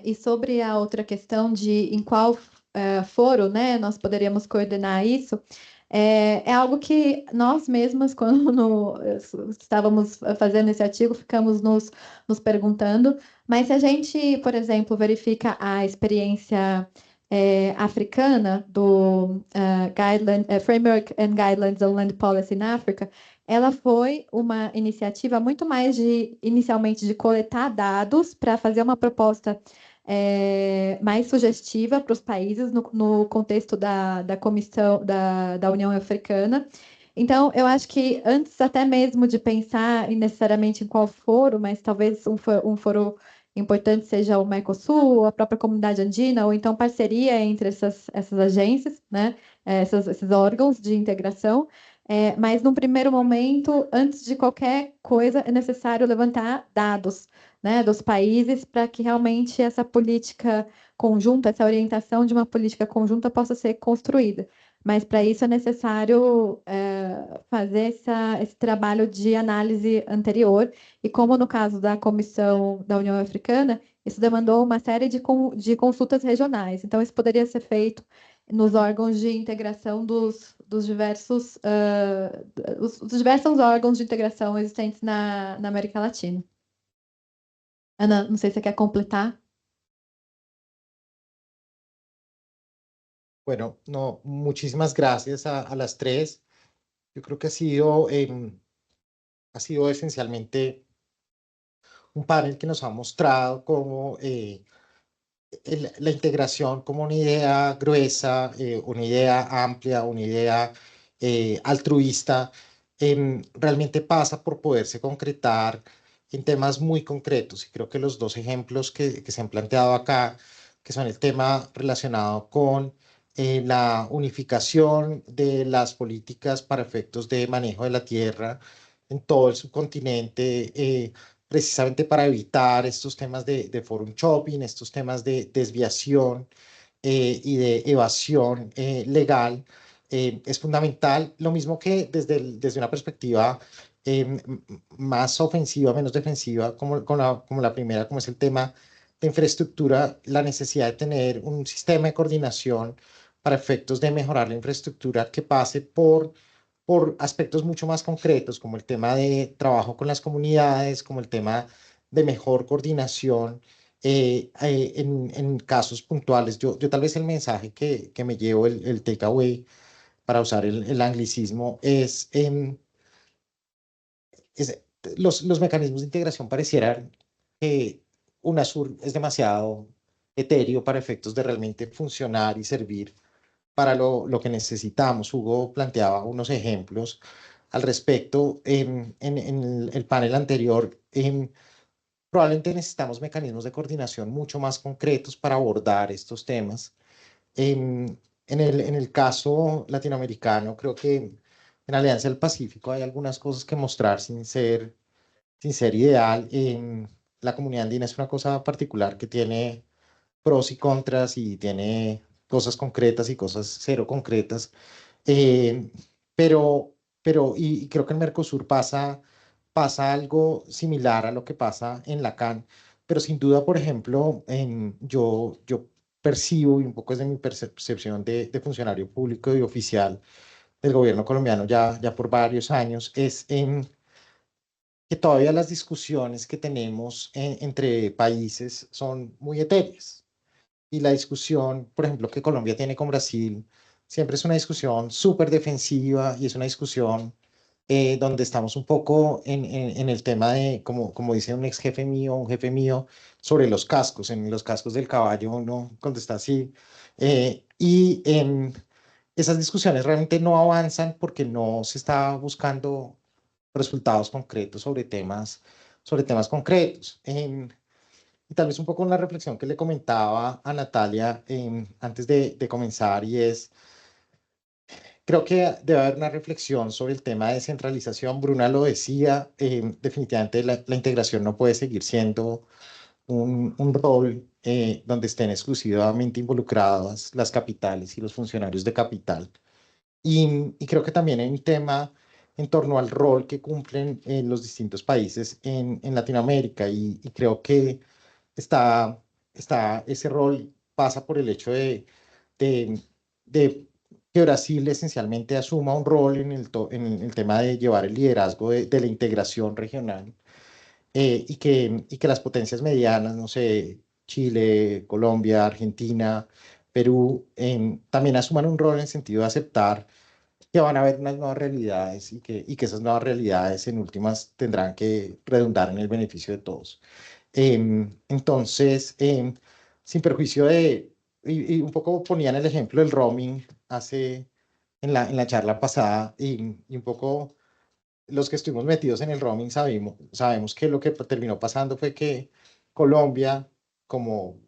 [SPEAKER 3] E sobre a outra questão de em qual foro, né, nós poderíamos coordenar isso, é algo que nós mesmas, quando estávamos fazendo esse artigo, ficamos nos perguntando, mas se a gente, por exemplo, verifica a experiência africana do Framework and Guidelines on Land Policy in Africa, ela foi uma iniciativa muito mais inicialmente de coletar dados para fazer uma proposta mais sugestiva para os países no contexto da Comissão da União Africana. Então, eu acho que antes até mesmo de pensar necessariamente em qual foro, mas talvez um foro importante seja o Mercosul, ou a própria Comunidade Andina, ou então parceria entre essas agências, né? Esses órgãos de integração. Mas, num primeiro momento, antes de qualquer coisa, é necessário levantar dados, né, dos países para que realmente essa política conjunta, essa orientação de uma política conjunta possa ser construída. Mas para isso é necessário fazer esse trabalho de análise anterior, e como no caso da Comissão da União Africana, isso demandou uma série de consultas regionais. Então, isso poderia ser feito nos órgãos de integração dos diversos órgãos de integração existentes na América Latina. Ana, não sei se você quer completar.
[SPEAKER 1] Bueno, no, muchísimas gracias a las tres. Yo creo que ha sido esencialmente un panel que nos ha mostrado cómo la integración como una idea gruesa, una idea amplia, una idea altruista, realmente pasa por poderse concretar en temas muy concretos. Y creo que los dos ejemplos que se han planteado acá, que son el tema relacionado con la unificación de las políticas para efectos de manejo de la tierra en todo el subcontinente, precisamente para evitar estos temas de forum shopping, estos temas de desviación y de evasión legal, es fundamental. Lo mismo que desde una perspectiva más ofensiva, menos defensiva, como la primera, como es el tema de infraestructura, la necesidad de tener un sistema de coordinación para efectos de mejorar la infraestructura que pase por aspectos mucho más concretos, como el tema de trabajo con las comunidades, como el tema de mejor coordinación en casos puntuales. Yo tal vez el mensaje que me llevo, el takeaway, para usar el anglicismo, es los mecanismos de integración parecieran que UNASUR es demasiado etéreo para efectos de realmente funcionar y servir para lo que necesitamos. Hugo planteaba unos ejemplos al respecto en el panel anterior. Probablemente necesitamos mecanismos de coordinación mucho más concretos para abordar estos temas. En el caso latinoamericano, creo que en Alianza del Pacífico hay algunas cosas que mostrar sin ser ideal. La comunidad andina es una cosa particular que tiene pros y contras y tiene cosas concretas y cosas cero concretas. Eh, y creo que en Mercosur pasa algo similar a lo que pasa en Lacan, pero sin duda, por ejemplo, yo percibo, y un poco es de mi percepción de funcionario público y oficial del gobierno colombiano ya por varios años, es que todavía las discusiones que tenemos entre países son muy etéreas. Y la discusión, por ejemplo, que Colombia tiene con Brasil, siempre es una discusión súper defensiva y es una discusión donde estamos un poco en el tema de, como dice un ex jefe mío, un jefe mío, sobre los cascos, en los cascos del caballo, uno contesta así. Esas discusiones realmente no avanzan porque no se está buscando resultados concretos sobre temas concretos. Y tal vez un poco una reflexión que le comentaba a Natalia antes de comenzar, y es, creo que debe haber una reflexión sobre el tema de descentralización. Bruna lo decía, definitivamente la integración no puede seguir siendo un rol donde estén exclusivamente involucradas las capitales y los funcionarios de capital. Y creo que también hay un tema en torno al rol que cumplen los distintos países en Latinoamérica, y creo que ese rol pasa por el hecho de que Brasil esencialmente asuma un rol en el tema de llevar el liderazgo de la integración regional, y que las potencias medianas, no sé, Chile, Colombia, Argentina, Perú, también asuman un rol en el sentido de aceptar que van a haber unas nuevas realidades y que esas nuevas realidades en últimas tendrán que redundar en el beneficio de todos. Entonces, sin perjuicio de, y un poco ponían el ejemplo del roaming en la charla pasada, y un poco los que estuvimos metidos en el roaming sabemos que lo que terminó pasando fue que Colombia, como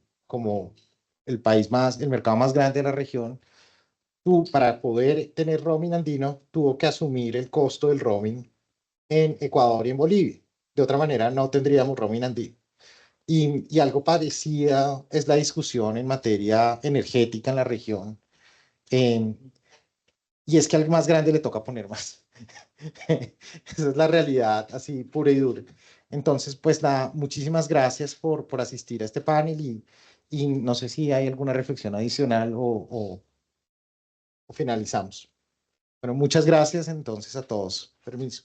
[SPEAKER 1] el mercado más grande de la región, para poder tener roaming andino, tuvo que asumir el costo del roaming en Ecuador y en Bolivia. De otra manera, no tendríamos roaming andino. Y algo parecida es la discusión en materia energética en la región. Y es que al más grande le toca poner más. Esa es la realidad, así pura y dura. Entonces, pues nada, muchísimas gracias por asistir a este panel y no sé si hay alguna reflexión adicional o finalizamos. Bueno, muchas gracias entonces a todos. Permiso.